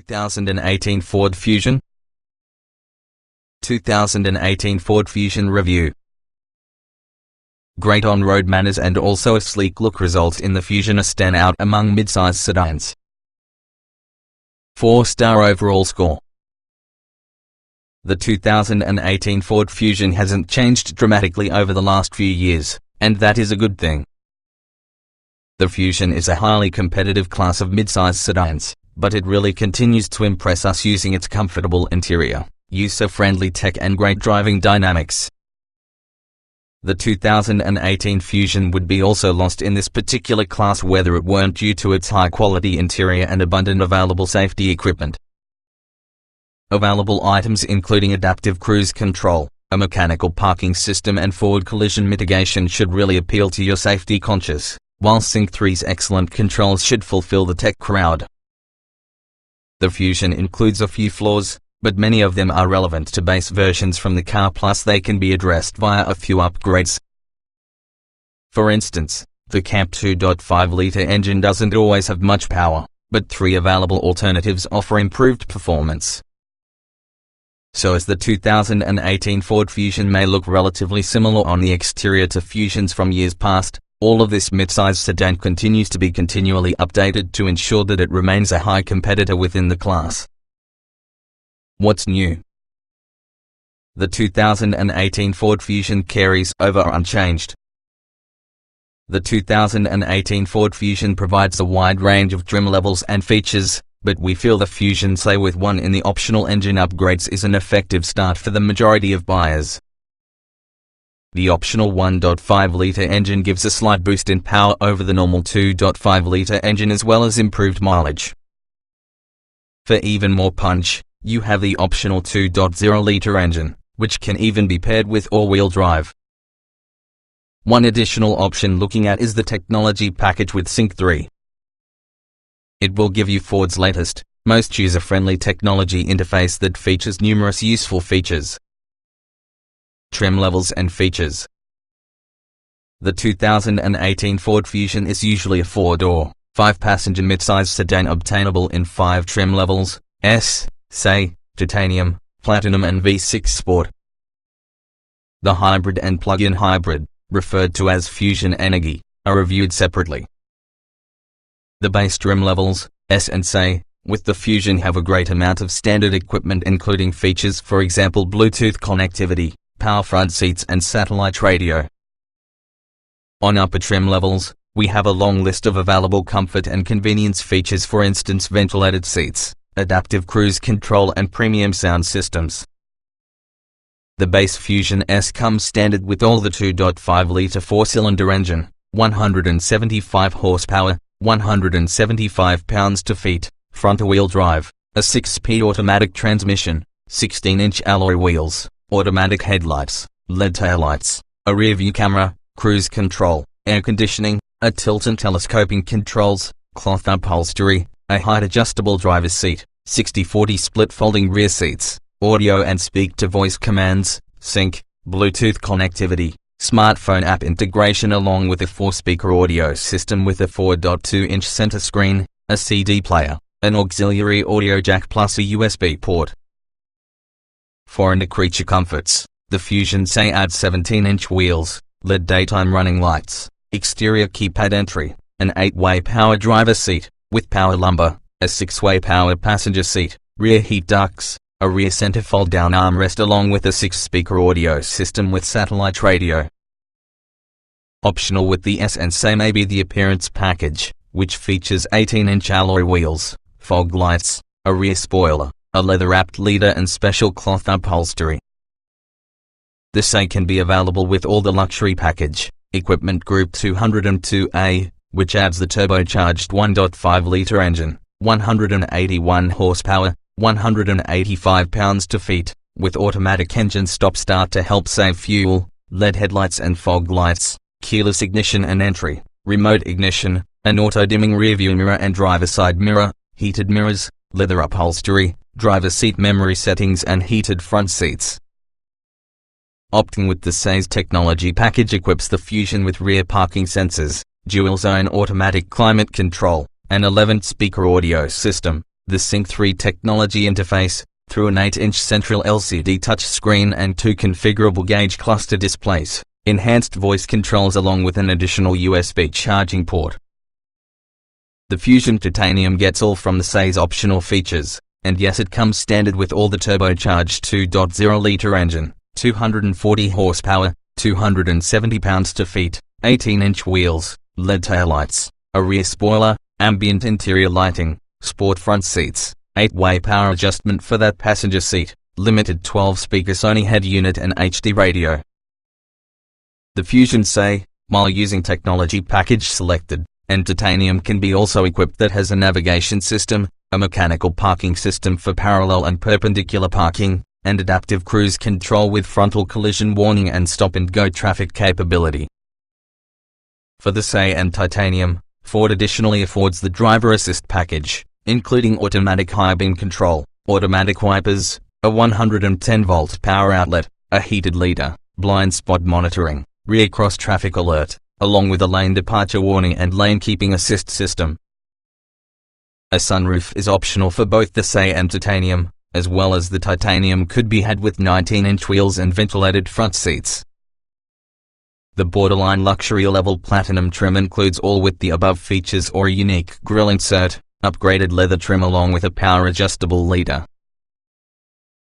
2018 Ford Fusion. 2018 Ford Fusion Review. Great on-road manners and also a sleek look results in the Fusion a standout among midsize sedans. 4-star overall score. The 2018 Ford Fusion hasn't changed dramatically over the last few years, and that is a good thing. The Fusion is a highly competitive class of midsize sedans, but it really continues to impress us using its comfortable interior, user-friendly tech and great driving dynamics. The 2018 Fusion would be also lost in this particular class whether it weren't due to its high-quality interior and abundant available safety equipment. Available items including adaptive cruise control, a mechanical parking system and forward collision mitigation should really appeal to your safety-conscious, while Sync 3's excellent controls should fulfill the tech crowd. The Fusion includes a few flaws, but many of them are relevant to base versions from the car, plus they can be addressed via a few upgrades. For instance, the Camp 2.5-liter engine doesn't always have much power, but 3 available alternatives offer improved performance. So as the 2018 Ford Fusion may look relatively similar on the exterior to Fusions from years past, all of this midsize sedan continues to be continually updated to ensure that it remains a high competitor within the class. What's new? The 2018 Ford Fusion carries over unchanged. The 2018 Ford Fusion provides a wide range of trim levels and features, but we feel the Fusion Say with 1 in the optional engine upgrades is an effective start for the majority of buyers. The optional 1.5-liter engine gives a slight boost in power over the normal 2.5-liter engine as well as improved mileage. For even more punch, you have the optional 2.0-liter engine, which can even be paired with all-wheel drive. One additional option looking at is the technology package with Sync 3. It will give you Ford's latest, most user-friendly technology interface that features numerous useful features. Trim levels and features. The 2018 Ford Fusion is usually a 4-door, 5-passenger midsize sedan obtainable in 5 trim levels: S, Say, Titanium, Platinum and V6 Sport. The hybrid and plug-in hybrid, referred to as Fusion Energy, are reviewed separately. The base trim levels, S and Say, with the Fusion have a great amount of standard equipment including features for example Bluetooth connectivity, power front seats and satellite radio. On upper trim levels, we have a long list of available comfort and convenience features, for instance ventilated seats, adaptive cruise control and premium sound systems. The base Fusion S comes standard with all the 2.5-liter 4-cylinder engine, 175 horsepower, 175 pounds-feet, front-wheel drive, a 6-speed automatic transmission, 16-inch alloy wheels, automatic headlights, LED taillights, a rear-view camera, cruise control, air conditioning, a tilt and telescoping controls, cloth upholstery, a height-adjustable driver's seat, 60/40 split folding rear seats, audio and speak-to-voice commands, sync, Bluetooth connectivity, smartphone app integration along with a 4-speaker audio system with a 4.2-inch center screen, a CD player, an auxiliary audio jack plus a USB port. For inner creature comforts, the Fusion Say adds 17-inch wheels, LED daytime running lights, exterior keypad entry, an 8-way power driver seat, with power lumbar, a 6-way power passenger seat, rear heat ducts, a rear center fold-down armrest along with a 6-speaker audio system with satellite radio. Optional with the S and Say may be the appearance package, which features 18-inch alloy wheels, fog lights, a rear spoiler, a leather-wrapped leader and special cloth upholstery. The Say can be available with all the luxury package, Equipment Group 202A, which adds the turbocharged 1.5-liter engine, 181 horsepower, 185 pounds-feet, with automatic engine stop-start to help save fuel, LED headlights and fog lights, keyless ignition and entry, remote ignition, an auto-dimming rearview mirror and driver side mirror, heated mirrors, leather upholstery, driver seat memory settings and heated front seats. Opting with the Say's technology package equips the Fusion with rear parking sensors, dual-zone automatic climate control, an 11-speaker audio system, The Sync 3 technology interface, through an 8-inch central LCD touchscreen and 2 configurable gauge cluster displays, enhanced voice controls along with an additional USB charging port. The Fusion Titanium gets all from the SAE's optional features, and yes, it comes standard with all the turbocharged 2.0-liter engine, 240 horsepower, 270 pounds-feet, 18-inch wheels, LED taillights, a rear spoiler, ambient interior lighting, sport front seats, 8-way power adjustment for that passenger seat, limited 12-speaker Sony head unit and HD radio. The Fusion SAE, while using technology package selected, and titanium can be also equipped that has a navigation system, a mechanical parking system for parallel and perpendicular parking, and adaptive cruise control with frontal collision warning and stop-and-go traffic capability. For the SAE and titanium, Ford additionally affords the driver assist package, including automatic high beam control, automatic wipers, a 110-volt power outlet, a heated leader, blind spot monitoring, rear cross traffic alert, along with a lane departure warning and lane keeping assist system. A sunroof is optional for both the SAE and titanium, as well as the titanium could be had with 19-inch wheels and ventilated front seats. The borderline luxury level platinum trim includes all with the above features or a unique grille insert, upgraded leather trim along with a power adjustable leader.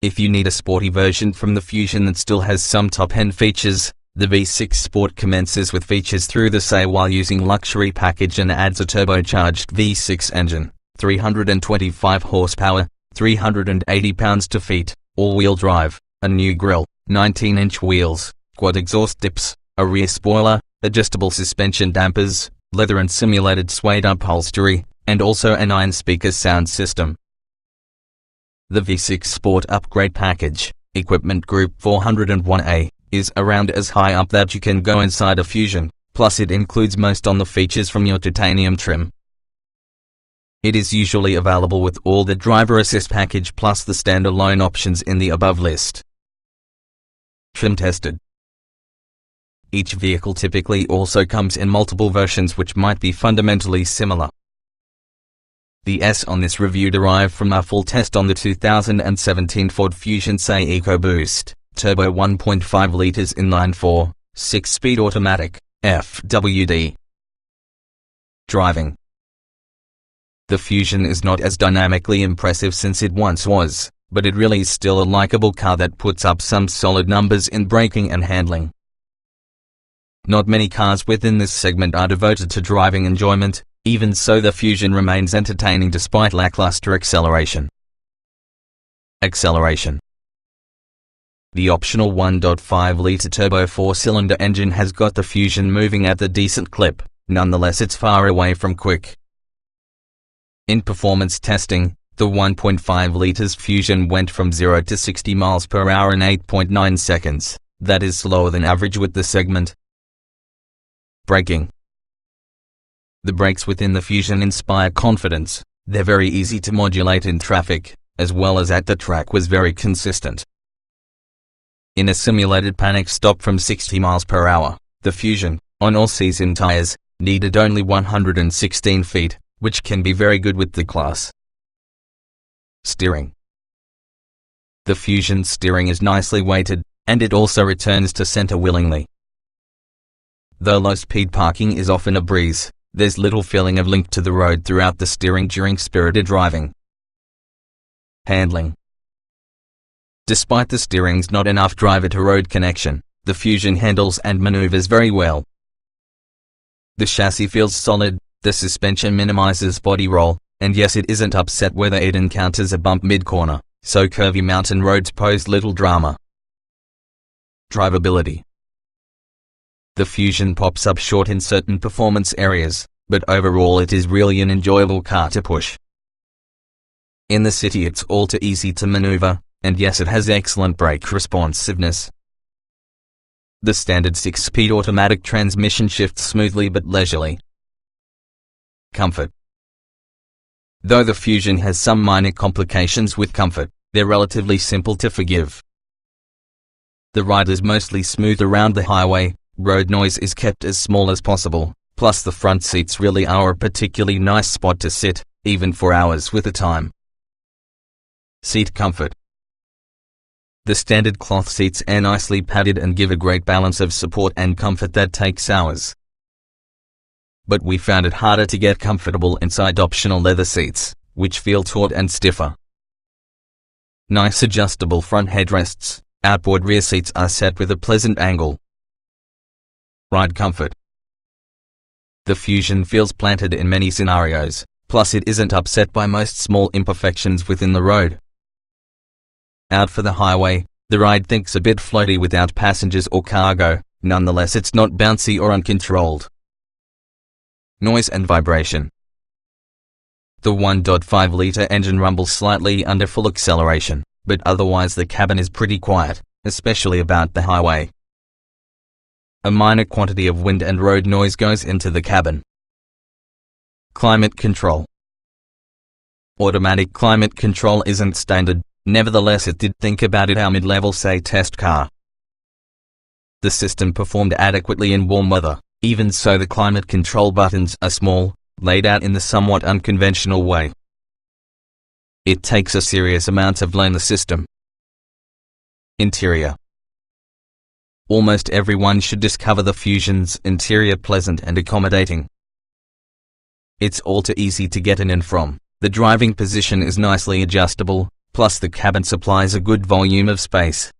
If you need a sporty version from the Fusion that still has some top-end features, the V6 Sport commences with features through the SAE while using luxury package and adds a turbocharged V6 engine, 325 horsepower, 380 pounds-feet, all-wheel drive, a new grille, 19-inch wheels, quad exhaust dips, a rear spoiler, adjustable suspension dampers, leather and simulated suede upholstery, and also a 9-speaker sound system. The V6 Sport Upgrade Package, Equipment Group 401A, is around as high up that you can go inside a Fusion, plus it includes most on the features from your titanium trim. It is usually available with all the driver assist package plus the standalone options in the above list. Trim tested. Each vehicle typically also comes in multiple versions which might be fundamentally similar. The S on this review derived from our full test on the 2017 Ford Fusion SAE EcoBoost, turbo 1.5 liters inline-4, 6-speed automatic, FWD. Driving. The Fusion is not as dynamically impressive since it once was, but it really is still a likable car that puts up some solid numbers in braking and handling. Not many cars within this segment are devoted to driving enjoyment, even so the Fusion remains entertaining despite lackluster acceleration. Acceleration. The optional 1.5-liter turbo 4-cylinder engine has got the Fusion moving at a decent clip, nonetheless it's far away from quick. In performance testing, the 1.5 liters Fusion went from 0 to 60 miles per hour in 8.9 seconds, that is slower than average with the segment. Braking. The brakes within the Fusion inspire confidence, they're very easy to modulate in traffic, as well as at the track was very consistent. In a simulated panic stop from 60 miles per hour, the Fusion, on all-season tires, needed only 116 feet, which can be very good with the class. Steering. The Fusion steering is nicely weighted, and it also returns to center willingly. Though low-speed parking is often a breeze, there's little feeling of link to the road throughout the steering during spirited driving. Handling. Despite the steering's not enough driver-to-road connection, the Fusion handles and maneuvers very well. The chassis feels solid, the suspension minimizes body roll, and yes, it isn't upset whether it encounters a bump mid-corner, so curvy mountain roads pose little drama. Drivability. The Fusion pops up short in certain performance areas, but overall it is really an enjoyable car to push. In the city it's all too easy to maneuver, and yes, it has excellent brake responsiveness. The standard 6-speed automatic transmission shifts smoothly but leisurely. Comfort. Though the Fusion has some minor complications with comfort, they're relatively simple to forgive. The ride is mostly smooth around the highway, road noise is kept as small as possible, plus the front seats really are a particularly nice spot to sit, even for hours with a time. Seat comfort. The standard cloth seats are nicely padded and give a great balance of support and comfort that takes hours. But we found it harder to get comfortable inside optional leather seats, which feel taut and stiffer. Nice adjustable front headrests. Outboard rear seats are set with a pleasant angle. Ride comfort. The Fusion feels planted in many scenarios, plus it isn't upset by most small imperfections within the road. Out for the highway, the ride thinks a bit floaty without passengers or cargo, nonetheless it's not bouncy or uncontrolled. Noise and vibration. The 1.5-liter engine rumbles slightly under full acceleration, but otherwise the cabin is pretty quiet, especially about the highway. A minor quantity of wind and road noise goes into the cabin. Climate control. Automatic climate control isn't standard, nevertheless it did think about it our mid-level say test car. The system performed adequately in warm weather, even so the climate control buttons are small, laid out in the somewhat unconventional way. It takes a serious amount to learn the system. Interior. Almost everyone should discover the Fusion's interior pleasant and accommodating. It's all too easy to get in and from. The driving position is nicely adjustable, plus the cabin supplies a good volume of space.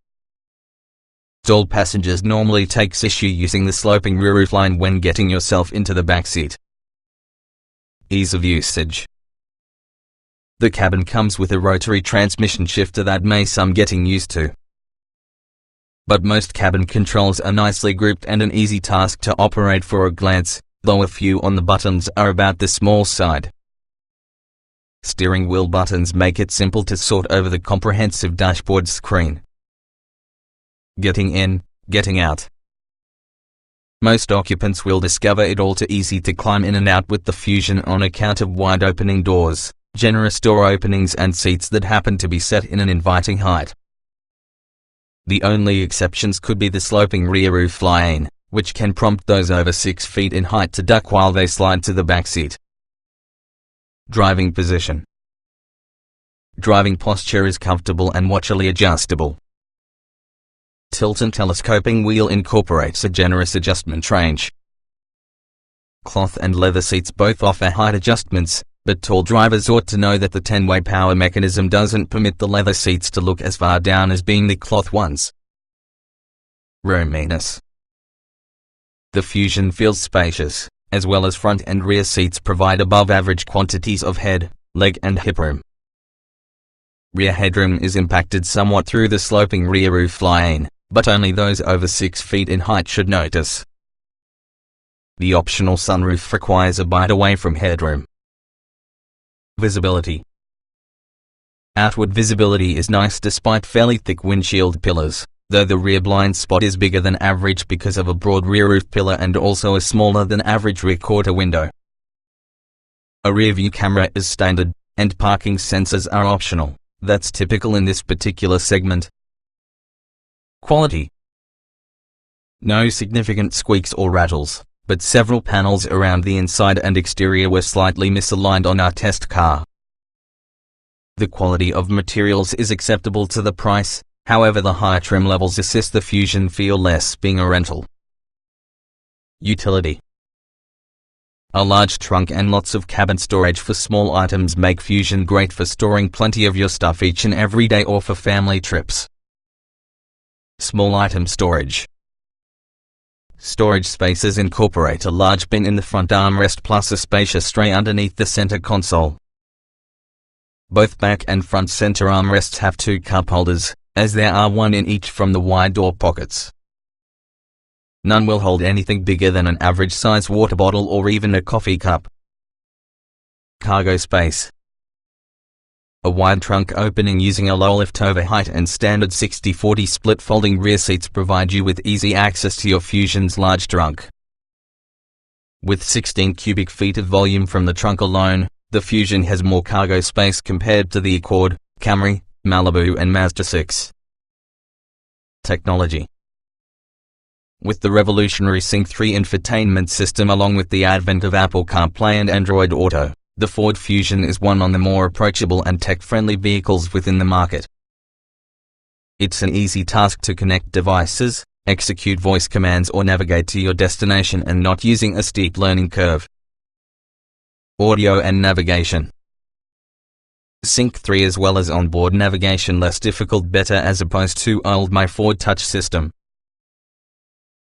All passengers normally takes issue using the sloping rear roofline when getting yourself into the back seat. Ease of usage. The cabin comes with a rotary transmission shifter that may some getting used to. But most cabin controls are nicely grouped and an easy task to operate for a glance, though a few on the buttons are about the small side. Steering wheel buttons make it simple to sort over the comprehensive dashboard screen. Getting in, getting out. Most occupants will discover it all too easy to climb in and out with the Fusion on account of wide opening doors, generous door openings and seats that happen to be set in an inviting height. The only exceptions could be the sloping rear roof line, which can prompt those over 6 feet in height to duck while they slide to the back seat. Driving position. Driving posture is comfortable and watchily adjustable. Tilt and telescoping wheel incorporates a generous adjustment range. Cloth and leather seats both offer height adjustments, but tall drivers ought to know that the 10-way power mechanism doesn't permit the leather seats to look as far down as being the cloth ones. Roominess. The Fusion feels spacious, as well as front and rear seats provide above-average quantities of head, leg and hip room. Rear headroom is impacted somewhat through the sloping rear roof line, but only those over 6 feet in height should notice. The optional sunroof requires a bite away from headroom. Visibility. Outward visibility is nice despite fairly thick windshield pillars, though the rear blind spot is bigger than average because of a broad rear roof pillar and also a smaller than average rear quarter window. A rear view camera is standard, and parking sensors are optional. That's typical in this particular segment. Quality. No significant squeaks or rattles, but several panels around the inside and exterior were slightly misaligned on our test car. The quality of materials is acceptable to the price, however the higher trim levels assist the Fusion feel less being a rental. Utility. A large trunk and lots of cabin storage for small items make Fusion great for storing plenty of your stuff each and every day or for family trips. Small item storage. Storage spaces incorporate a large bin in the front armrest plus a spacious tray underneath the center console. Both back and front center armrests have 2 cup holders, as there are 1 in each from the wide door pockets. None will hold anything bigger than an average size water bottle or even a coffee cup. Cargo space. A wide trunk opening using a low lift-over height and standard 60-40 split folding rear seats provide you with easy access to your Fusion's large trunk. With 16 cubic feet of volume from the trunk alone, the Fusion has more cargo space compared to the Accord, Camry, Malibu and Mazda 6. Technology. With the revolutionary Sync 3 infotainment system along with the advent of Apple CarPlay and Android Auto, the Ford Fusion is one of the more approachable and tech-friendly vehicles within the market. It's an easy task to connect devices, execute voice commands or navigate to your destination and not using a steep learning curve. Audio and navigation. Sync 3 as well as onboard navigation less difficult better as opposed to old My Ford Touch system.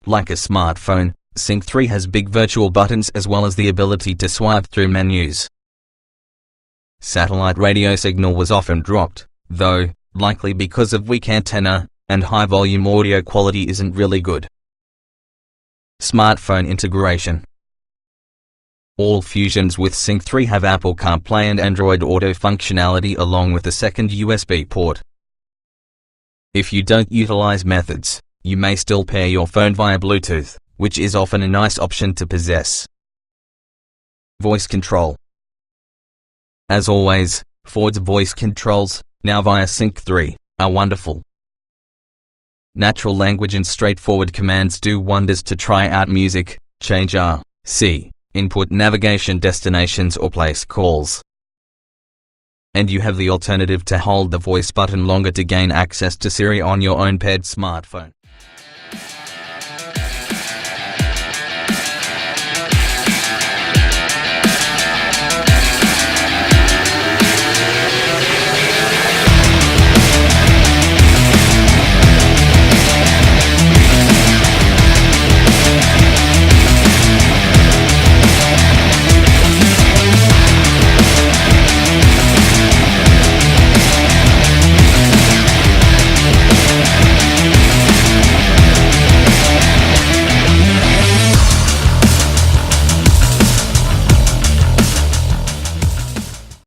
Like a smartphone, Sync 3 has big virtual buttons as well as the ability to swipe through menus. Satellite radio signal was often dropped, though, likely because of weak antenna, and high-volume audio quality isn't really good. Smartphone integration. All Fusions with Sync 3 have Apple CarPlay and Android Auto functionality along with a second USB port. If you don't utilize methods, you may still pair your phone via Bluetooth, which is often a nice option to possess. Voice control. As always, Ford's voice controls, now via Sync 3, are wonderful. Natural language and straightforward commands do wonders to try out music, change RC, input navigation destinations or place calls. And you have the alternative to hold the voice button longer to gain access to Siri on your own paired smartphone.